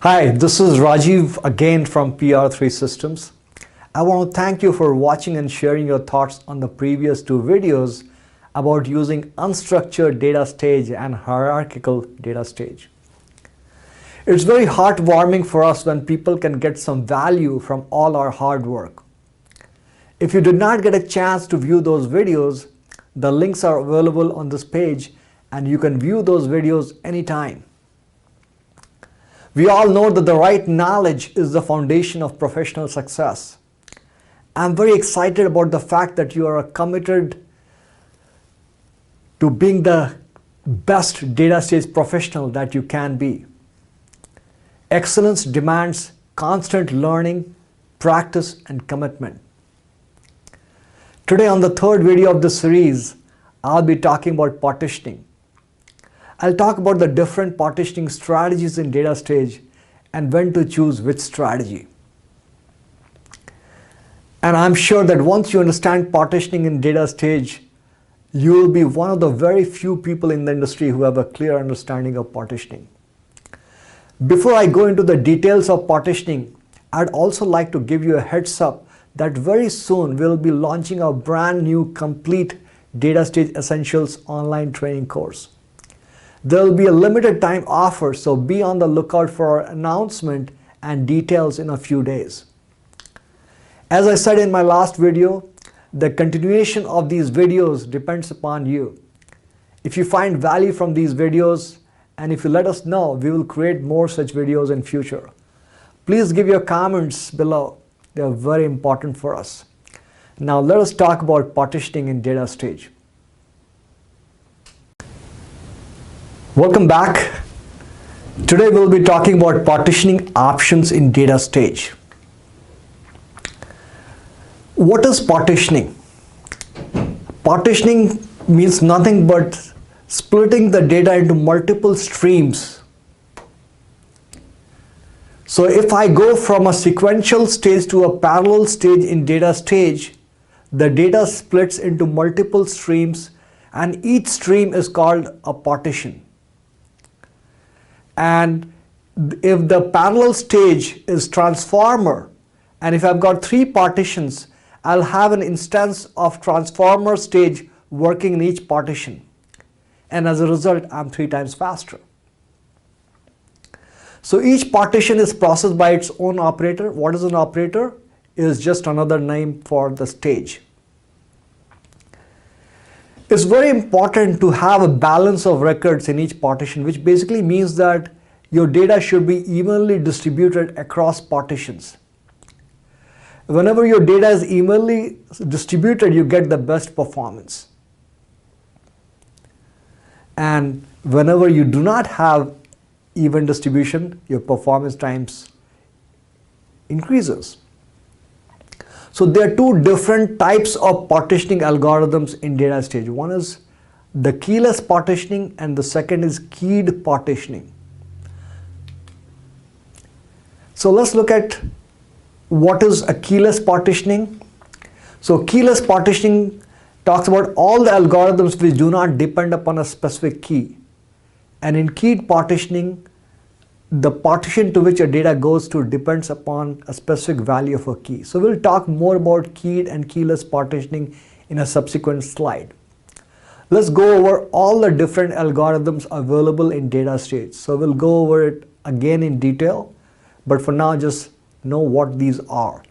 Hi, this is Rajiv again from PR3 Systems. I want to thank you for watching and sharing your thoughts on the previous two videos about using unstructured data stage and hierarchical data stage. It's very heartwarming for us when people can get some value from all our hard work. If you did not get a chance to view those videos, the links are available on this page and you can view those videos anytime. We all know that the right knowledge is the foundation of professional success. I'm very excited about the fact that you are committed to being the best data stage professional that you can be. Excellence demands constant learning, practice, and commitment. Today on the third video of this series, I'll be talking about partitioning. I'll talk about the different partitioning strategies in data stage and when to choose which strategy. And I'm sure that once you understand partitioning in data stage, you will be one of the very few people in the industry who have a clear understanding of partitioning. Before I go into the details of partitioning, I'd also like to give you a heads up that very soon we'll be launching a brand new complete Data Stage Essentials online training course. There will be a limited time offer, so be on the lookout for our announcement and details in a few days. As I said in my last video, the continuation of these videos depends upon you. If you find value from these videos and if you let us know, we will create more such videos in future. Please give your comments below. They are very important for us. Now let us talk about partitioning in data stage. Welcome back. Today we'll be talking about partitioning options in data stage. What is partitioning? Partitioning means nothing but splitting the data into multiple streams. So if I go from a sequential stage to a parallel stage in data stage, the data splits into multiple streams and each stream is called a partition. And if the parallel stage is transformer, and if I've got three partitions, I'll have an instance of transformer stage working in each partition. And as a result, I'm 3 times faster. So each partition is processed by its own operator. What is an operator? It is just another name for the stage. It's very important to have a balance of records in each partition, which basically means that your data should be evenly distributed across partitions. Whenever your data is evenly distributed, you get the best performance. And whenever you do not have even distribution, your performance times increases. So there are two different types of partitioning algorithms in data stage. One is the keyless partitioning and the second is keyed partitioning. So let's look at what is a keyless partitioning. So keyless partitioning talks about all the algorithms which do not depend upon a specific key. And in keyed partitioning, the partition to which a data goes to depends upon a specific value of a key. So we'll talk more about keyed and keyless partitioning in a subsequent slide. Let's go over all the different algorithms available in data stage. So we'll go over it again in detail, but for now just know what these are.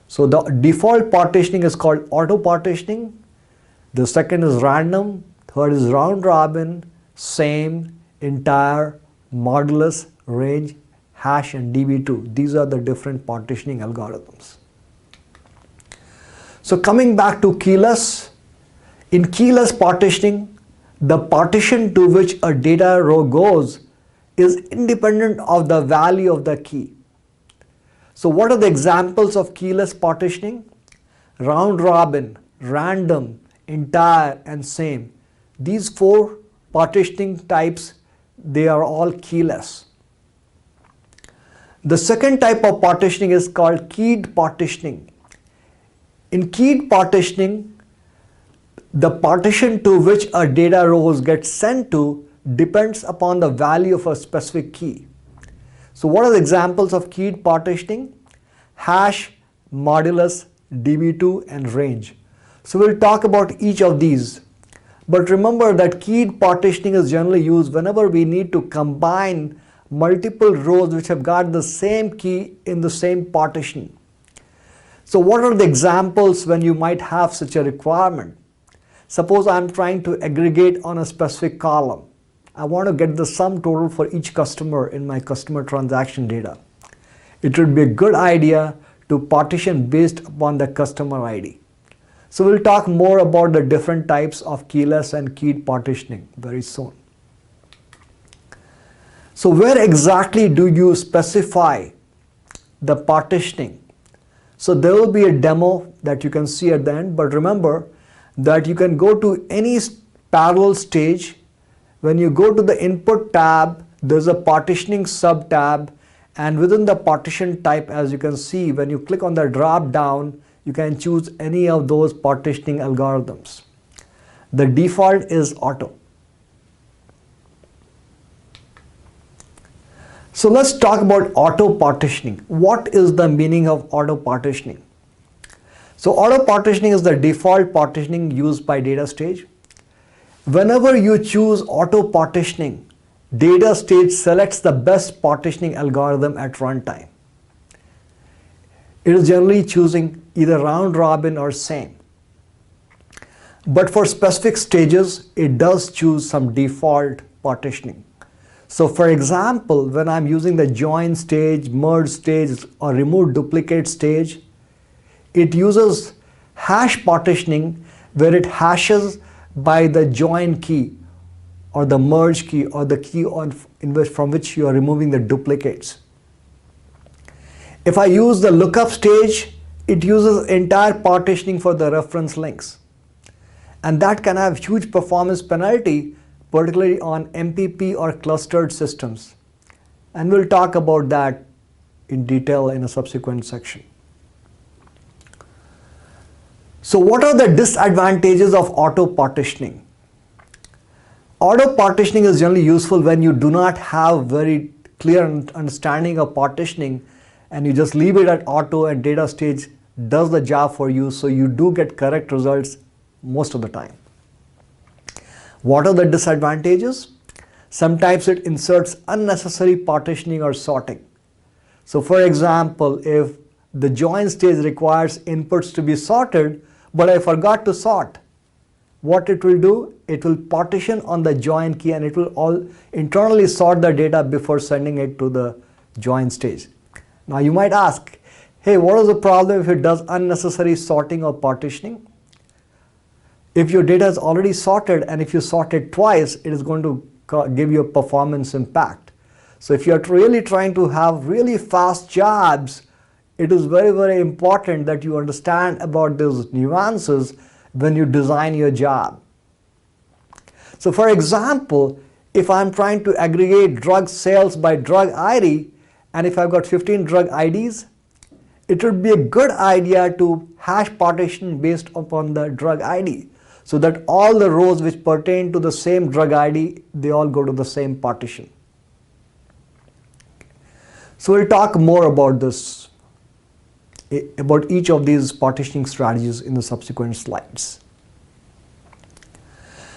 So the default partitioning is called auto partitioning. The second is random. Third is round robin, same, entire, modulus, range, hash, and DB2. These are the different partitioning algorithms. So coming back to keyless, in keyless partitioning, the partition to which a data row goes is independent of the value of the key. So what are the examples of keyless partitioning? Round robin, random, entire, and same. These 4 partitioning types, they are all keyless. The second type of partitioning is called keyed partitioning. In keyed partitioning, the partition to which a data rows get sent to depends upon the value of a specific key. So what are the examples of keyed partitioning? Hash, modulus, DB2 and range. So we'll talk about each of these. But remember that keyed partitioning is generally used whenever we need to combine multiple rows which have got the same key in the same partition. So what are the examples when you might have such a requirement? Suppose I'm trying to aggregate on a specific column. I want to get the sum total for each customer in my customer transaction data. It would be a good idea to partition based upon the customer ID. So we'll talk more about the different types of keyless and keyed partitioning very soon. So where exactly do you specify the partitioning? So there will be a demo that you can see at the end, but remember that you can go to any parallel stage. When you go to the input tab, there's a partitioning sub tab, and within the partition type, as you can see, when you click on the drop down, you can choose any of those partitioning algorithms. The default is auto. So let's talk about auto partitioning. What is the meaning of auto partitioning? So auto partitioning is the default partitioning used by DataStage. Whenever you choose auto partitioning, DataStage selects the best partitioning algorithm at runtime. It is generally choosing either round robin or same. But for specific stages, it does choose some default partitioning. So for example, when I'm using the join stage, merge stage, or remove duplicate stage, it uses hash partitioning where it hashes by the join key or the merge key or the key from which you are removing the duplicates. If I use the lookup stage, it uses entire partitioning for the reference links. And that can have huge performance penalty, particularly on MPP or clustered systems. And we'll talk about that in detail in a subsequent section. So what are the disadvantages of auto partitioning? Auto partitioning is generally useful when you do not have very clear understanding of partitioning and you just leave it at auto and DataStage does the job for you, so you do get correct results most of the time. What are the disadvantages? Sometimes it inserts unnecessary partitioning or sorting. So for example, if the join stage requires inputs to be sorted, but I forgot to sort, what it will do? It will partition on the join key and it will all internally sort the data before sending it to the join stage. Now you might ask, hey, what is the problem if it does unnecessary sorting or partitioning? If your data is already sorted and if you sort it twice, it is going to give you a performance impact. So if you're really trying to have really fast jobs, it is very, very important that you understand about those nuances when you design your job. So for example, if I'm trying to aggregate drug sales by drug ID, and if I've got 15 drug IDs, it would be a good idea to hash partition based upon the drug ID, so that all the rows which pertain to the same drug ID, they all go to the same partition. So we'll talk more about this, about each of these partitioning strategies in the subsequent slides.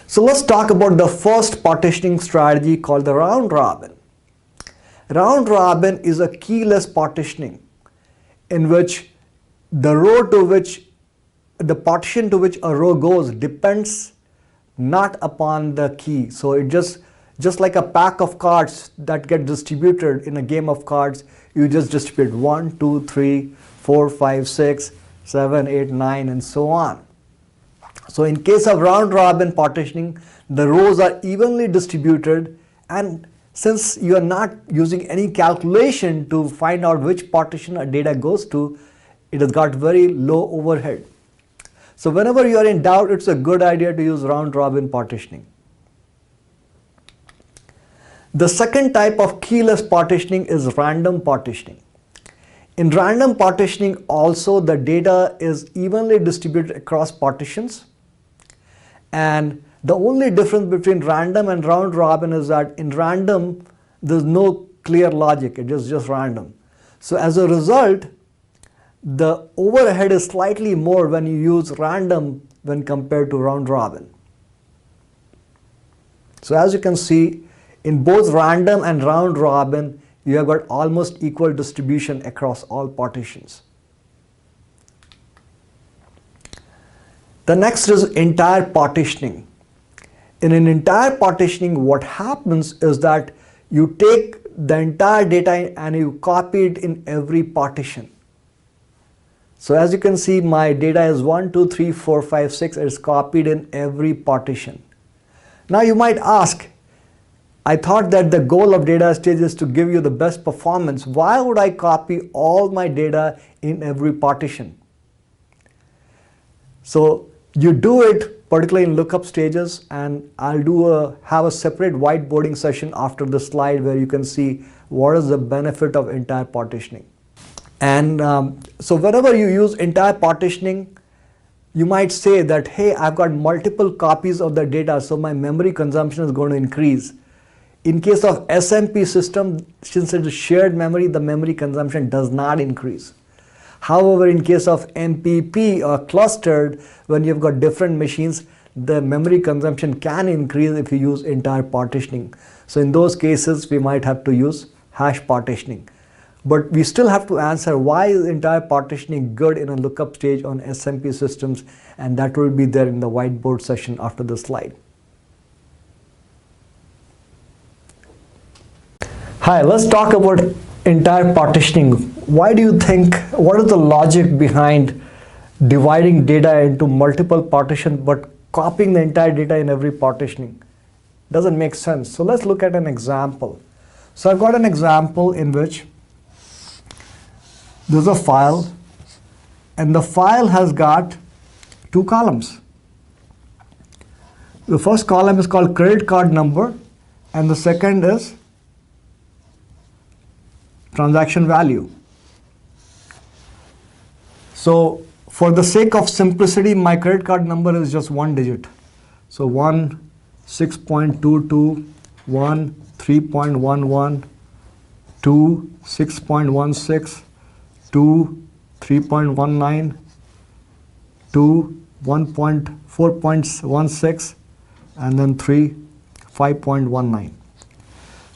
So let's talk about the first partitioning strategy called the round robin. Round robin is a keyless partitioning in which the row to which the partition to which a row goes depends not upon the key. So it just like a pack of cards that get distributed in a game of cards, you just distribute 1, 2, 3, 4, 5, 6, 7, 8, 9 and so on. So in case of round robin partitioning, the rows are evenly distributed, and since you are not using any calculation to find out which partition a data goes to, it has got very low overhead. So whenever you are in doubt, it's a good idea to use round robin partitioning. The second type of keyless partitioning is random partitioning. In random partitioning also, the data is evenly distributed across partitions, and the only difference between random and round robin is that in random there's no clear logic, it is just random. So as a result, the overhead is slightly more when you use random when compared to round robin. So as you can see, in both random and round robin, you have got almost equal distribution across all partitions. The next is entire partitioning. In an entire partitioning, what happens is that you take the entire data and you copy it in every partition. So as you can see, my data is 1, 2, 3, 4, 5, 6. It is copied in every partition. Now you might ask, I thought that the goal of DataStage is to give you the best performance. Why would I copy all my data in every partition? So you do it particularly in lookup stages, and I'll have a separate whiteboarding session after the slide where you can see what is the benefit of entire partitioning. And so whenever you use entire partitioning, you might say that, hey, I've got multiple copies of the data, so my memory consumption is going to increase. In case of SMP system, since it is shared memory, the memory consumption does not increase. However, in case of MPP or clustered, when you've got different machines, the memory consumption can increase if you use entire partitioning. So in those cases, we might have to use hash partitioning. But we still have to answer why is entire partitioning good in a lookup stage on SMP systems, and that will be there in the whiteboard session after the slide. Hi, let's talk about entire partitioning. Why do you think, what is the logic behind dividing data into multiple partitions but copying the entire data in every partitioning? Doesn't make sense. So let's look at an example. So I've got an example in which there's a file, and the file has got two columns. The first column is called credit card number, and the second is transaction value. So for the sake of simplicity, my credit card number is just one digit. So 1, 6.22, 1, 3.11, 2, 6.16, 2, 3.19, 2, 4.16, and then 3, 5.19.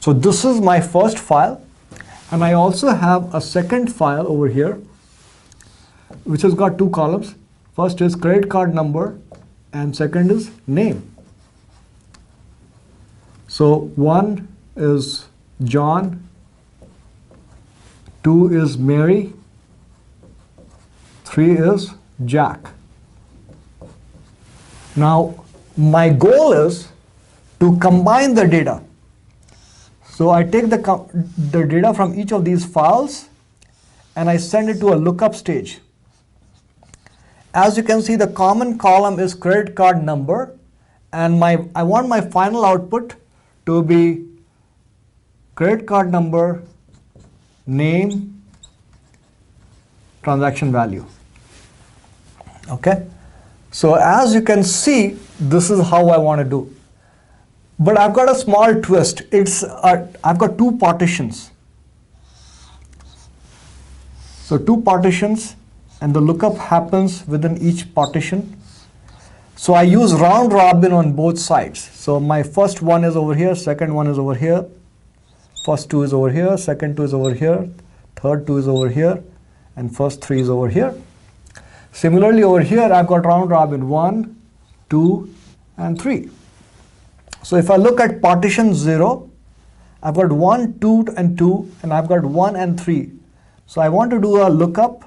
So this is my first file, and I also have a second file over here which has got two columns. First is credit card number and second is name. So 1 is John, 2 is Mary, 3 is Jack. Now my goal is to combine the data. So I take the data from each of these files and I send it to a lookup stage. As you can see, the common column is credit card number, and I want my final output to be credit card number, name, transaction value. Okay, so as you can see, this is how I want to do. But I've got a small twist. I've got two partitions. So two partitions, and the lookup happens within each partition. So I use round robin on both sides. So my first one is over here, second one is over here, first 2 is over here, second 2 is over here, third 2 is over here, and first 3 is over here. Similarly over here, I've got round robin 1, 2, and 3. So if I look at partition 0, I've got 1, 2, and 2, and I've got 1 and 3. So I want to do a lookup.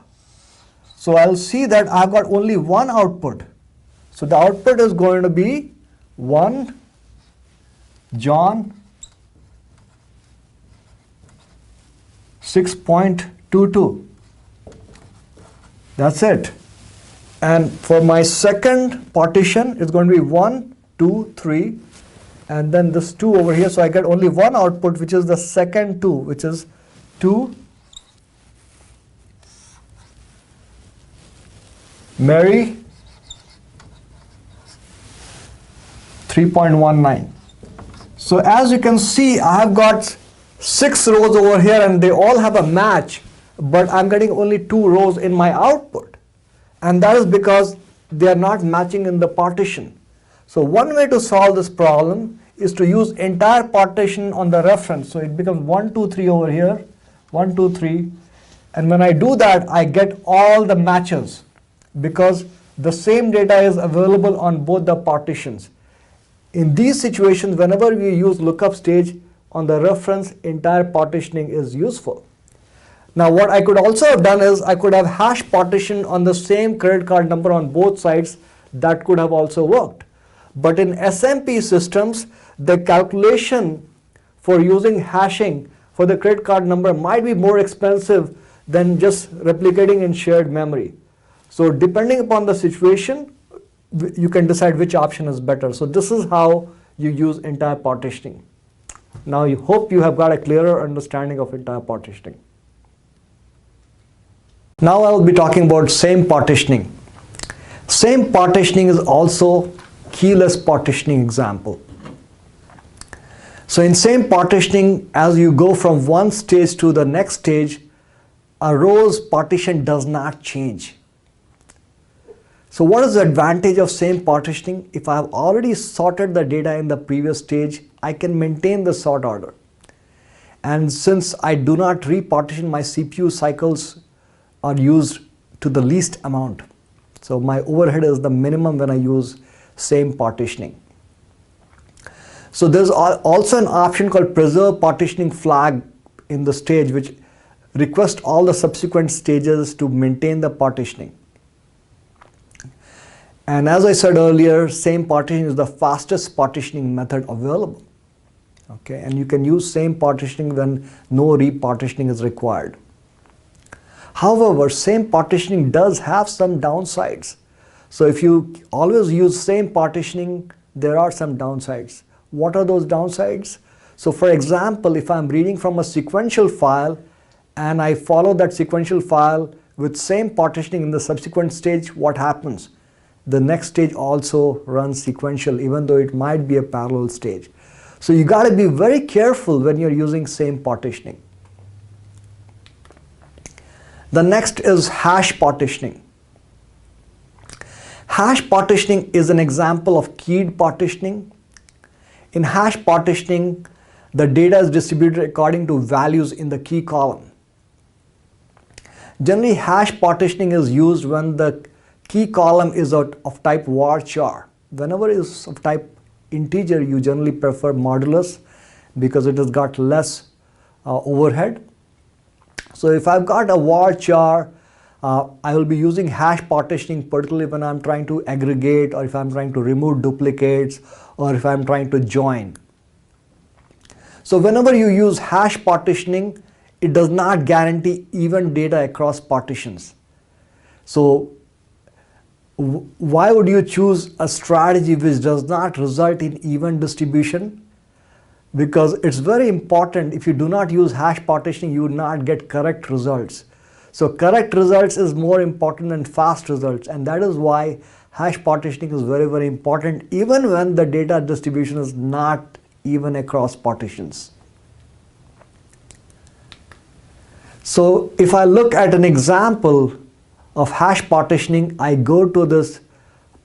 So I'll see that I've got only one output. So the output is going to be 1, John, 6.22. That's it. And for my second partition, it's going to be 1, 2, 3. And then this 2 over here, so I get only one output, which is the second 2, which is 2, Mary, 3.19. So as you can see, I have got 6 rows over here and they all have a match, but I'm getting only 2 rows in my output. And that is because they are not matching in the partition. So one way to solve this problem is to use entire partition on the reference. So it becomes 1, 2, 3 over here, 1, 2, 3. And when I do that, I get all the matches because the same data is available on both the partitions. In these situations, whenever we use lookup stage on the reference, entire partitioning is useful. Now what I could also have done is I could have hash partition on the same credit card number on both sides. That could have also worked. But in SMP systems, the calculation for using hashing for the credit card number might be more expensive than just replicating in shared memory. So depending upon the situation, you can decide which option is better. So this is how you use entire partitioning. Now I hope you have got a clearer understanding of entire partitioning. Now I will be talking about same partitioning. Same partitioning is also keyless partitioning example. So in same partitioning, as you go from one stage to the next stage, a row's partition does not change. So what is the advantage of same partitioning? If I have already sorted the data in the previous stage, I can maintain the sort order. And since I do not repartition, my CPU cycles are used to the least amount. So my overhead is the minimum when I use same partitioning. So there's also an option called preserve partitioning flag in the stage, which requests all the subsequent stages to maintain the partitioning. And as I said earlier, same partitioning is the fastest partitioning method available. Okay, and you can use same partitioning when no repartitioning is required. However, same partitioning does have some downsides. So if you always use same partitioning, there are some downsides. What are those downsides? So for example, if I'm reading from a sequential file and I follow that sequential file with same partitioning in the subsequent stage, what happens? The next stage also runs sequential, even though it might be a parallel stage. So you got to be very careful when you're using same partitioning. The next is hash partitioning. Hash partitioning is an example of keyed partitioning. In hash partitioning, the data is distributed according to values in the key column. Generally, hash partitioning is used when the key column is of type varchar. Whenever it is of type integer, you generally prefer modulus because it has got less overhead. So if I've got a varchar, I will be using hash partitioning particularly when I'm trying to aggregate, or if I'm trying to remove duplicates, or if I'm trying to join. So whenever you use hash partitioning, it does not guarantee even data across partitions. So why would you choose a strategy which does not result in even distribution? Because it's very important. If you do not use hash partitioning, you will not get correct results. So correct results is more important than fast results, and that is why hash partitioning is very, very important even when the data distribution is not even across partitions. So if I look at an example of hash partitioning, I go to this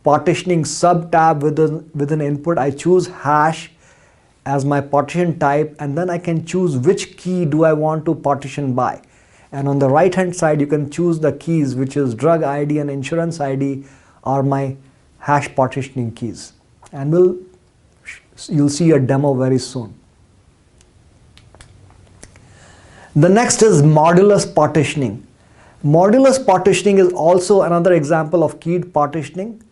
partitioning sub tab within input. I choose hash as my partition type, and then I can choose which key do I want to partition by. And on the right hand side, you can choose the keys, which is drug ID and insurance ID are my hash partitioning keys. And you'll see a demo very soon. The next is modulus partitioning. Modulus partitioning is also another example of keyed partitioning.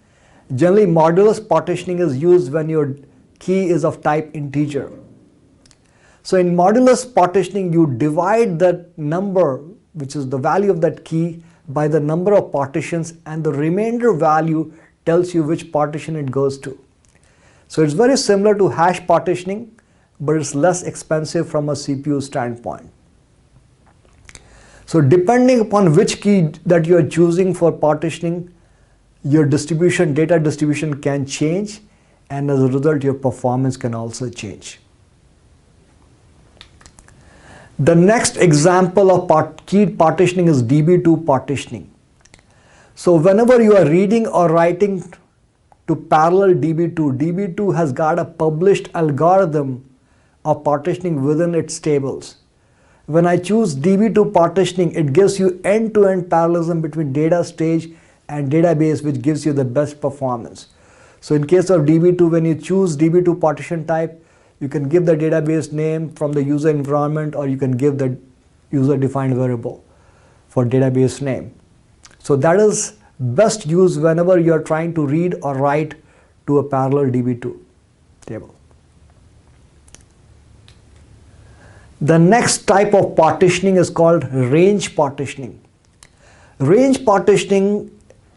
Generally, modulus partitioning is used when your key is of type integer. So in modulus partitioning, you divide that number, which is the value of that key, by the number of partitions, and the remainder value tells you which partition it goes to. So it's very similar to hash partitioning, but it's less expensive from a CPU standpoint. So depending upon which key that you are choosing for partitioning, your data distribution can change, and as a result, your performance can also change. The next example of keyed partitioning is DB2 partitioning. So whenever you are reading or writing to parallel DB2, DB2 has got a published algorithm of partitioning within its tables. When I choose DB2 partitioning, it gives you end-to-end parallelism between data stage and database, which gives you the best performance. So in case of DB2, when you choose DB2 partition type, you can give the database name from the user environment, or you can give the user-defined variable for database name. So that is best used whenever you are trying to read or write to a parallel DB2 table. The next type of partitioning is called range partitioning. Range partitioning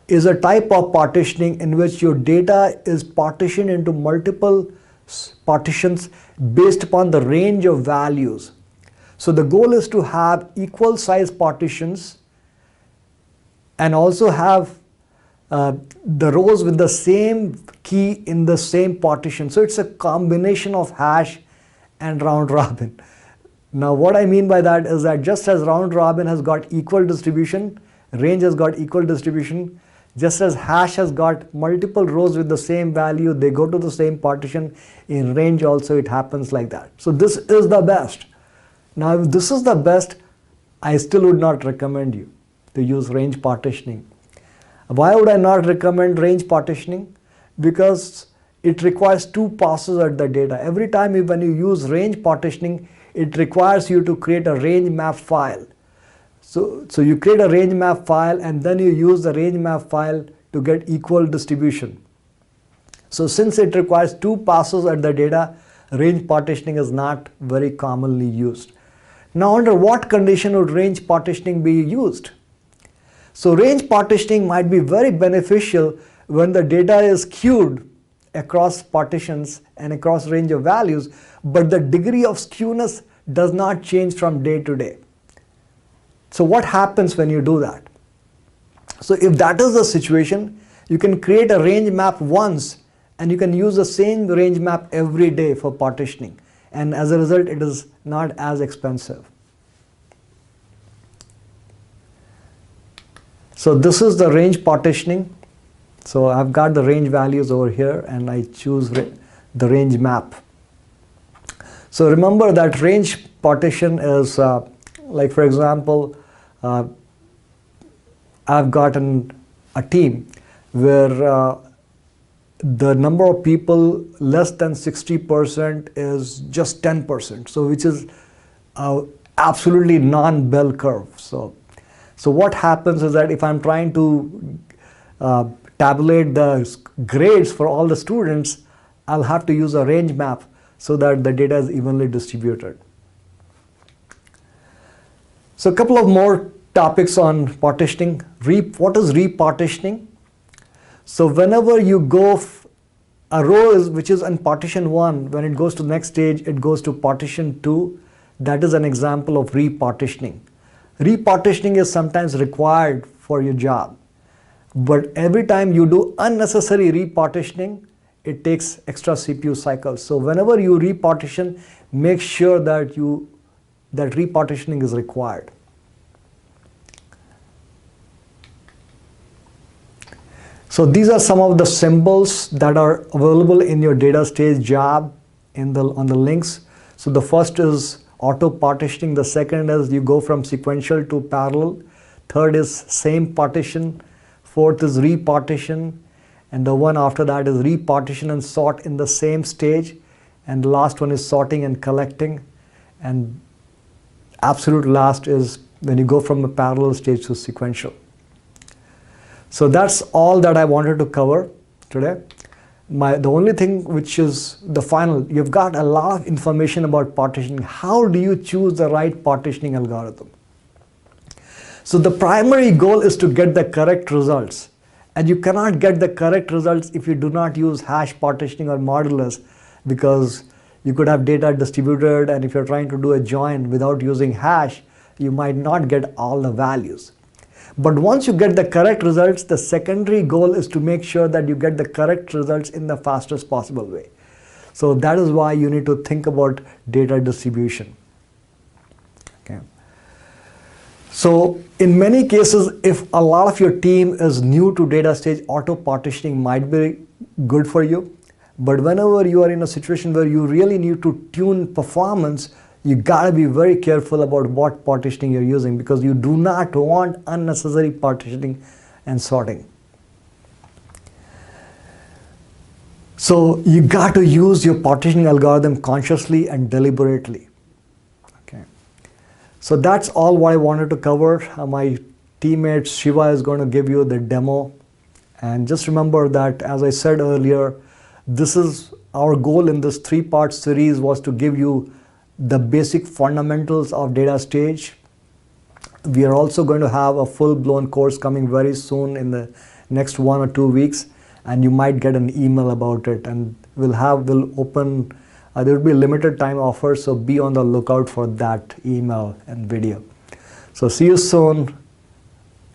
is a type of partitioning in which your data is partitioned into multiple partitions based upon the range of values. So the goal is to have equal size partitions and also have the rows with the same key in the same partition. So it's a combination of hash and round robin. Now what I mean by that is that just as round robin has got equal distribution, range has got equal distribution, just as hash has got multiple rows with the same value, they go to the same partition. In range also it happens like that. So this is the best. Now if this is the best, I still would not recommend you to use range partitioning. Why would I not recommend range partitioning? Because it requires two passes at the data. Every time when you use range partitioning, it requires you to create a range map file. So you create a range map file and then you use the range map file to get equal distribution. So since it requires two passes at the data, range partitioning is not very commonly used. Now under what condition would range partitioning be used? So range partitioning might be very beneficial when the data is queued across partitions and across range of values, but the degree of skewness does not change from day to day. So what happens when you do that? So if that is the situation, you can create a range map once and you can use the same range map every day for partitioning. And as a result, it is not as expensive. So this is the range partitioning. So I've got the range values over here and I choose the range map. So remember that range partition is like for example, I've gotten a team where the number of people less than 60% is just 10%. So which is absolutely non-bell curve. So what happens is that if I'm trying to tabulate the grades for all the students, I'll have to use a range map so that the data is evenly distributed. So a couple of more topics on partitioning. What is repartitioning? So whenever you go, a row which is in partition 1, when it goes to the next stage, it goes to partition 2. That is an example of repartitioning. Repartitioning is sometimes required for your job. But every time you do unnecessary repartitioning, it takes extra CPU cycles. So whenever you repartition, make sure that that repartitioning is required. So these are some of the symbols that are available in your DataStage job on the links. So the first is auto partitioning. The second is you go from sequential to parallel. Third is same partition. Fourth is repartition. And the one after that is repartition and sort in the same stage. And the last one is sorting and collecting. And absolute last is when you go from a parallel stage to sequential. So that's all that I wanted to cover today. The only thing which is the final, you've got a lot of information about partitioning. How do you choose the right partitioning algorithm? So the primary goal is to get the correct results. And you cannot get the correct results if you do not use hash partitioning or modulus, because you could have data distributed, and if you're trying to do a join without using hash, you might not get all the values. But once you get the correct results, the secondary goal is to make sure that you get the correct results in the fastest possible way. So that is why you need to think about data distribution. So in many cases, if a lot of your team is new to DataStage, auto partitioning might be good for you. But whenever you are in a situation where you really need to tune performance, you gotta be very careful about what partitioning you're using, because you do not want unnecessary partitioning and sorting. So you got to use your partitioning algorithm consciously and deliberately. Okay. So that's all what I wanted to cover. My teammate Shiva is going to give you the demo. And just remember that, as I said earlier, this is our goal in this 3-part series, was to give you the basic fundamentals of DataStage. We are also going to have a full-blown course coming very soon in the next 1 or 2 weeks, and you might get an email about it. And we'll open, there will be a limited time offer, so be on the lookout for that email and video. So see you soon,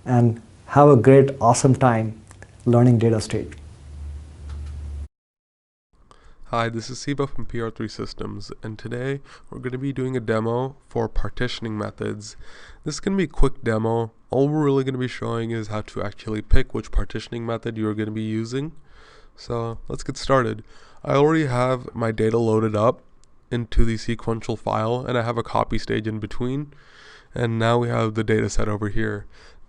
and have a great, awesome time learning DataStage. Hi, this is Siva from PR3 Systems, and today we're going to be doing a demo for partitioning methods. This is going to be a quick demo. All we're really going to be showing is how to actually pick which partitioning method you're going to be using. So let's get started. I already have my data loaded up into the sequential file, and I have a copy stage in between. And now we have the data set over here.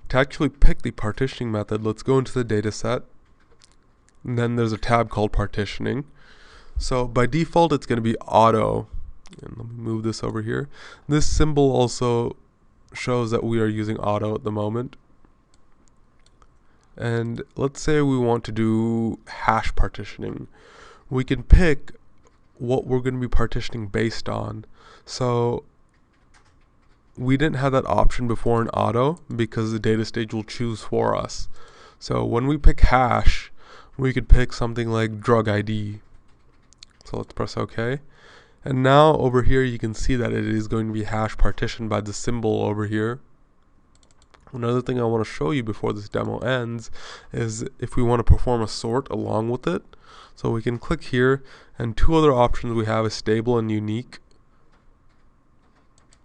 To actually pick the partitioning method, let's go into the data set. And then there's a tab called partitioning. So by default, it's going to be auto. And let me move this over here. This symbol also shows that we are using auto at the moment. And let's say we want to do hash partitioning. We can pick what we're going to be partitioning based on. So we didn't have that option before in auto because the DataStage will choose for us. So when we pick hash, we could pick something like drug ID. So let's press OK. And now over here you can see that it is going to be hash partitioned by the symbol over here. Another thing I want to show you before this demo ends is if we want to perform a sort along with it. So we can click here, and 2 other options we have is stable and unique.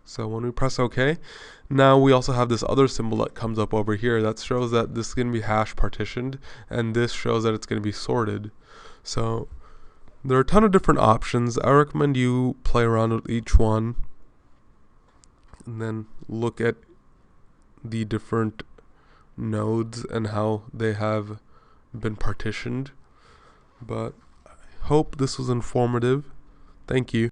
So when we press OK, now we also have this other symbol that comes up over here that shows that this is going to be hash partitioned, and this shows that it's going to be sorted. So there are a ton of different options. I recommend you play around with each one and then look at the different nodes and how they have been partitioned. But I hope this was informative. Thank you.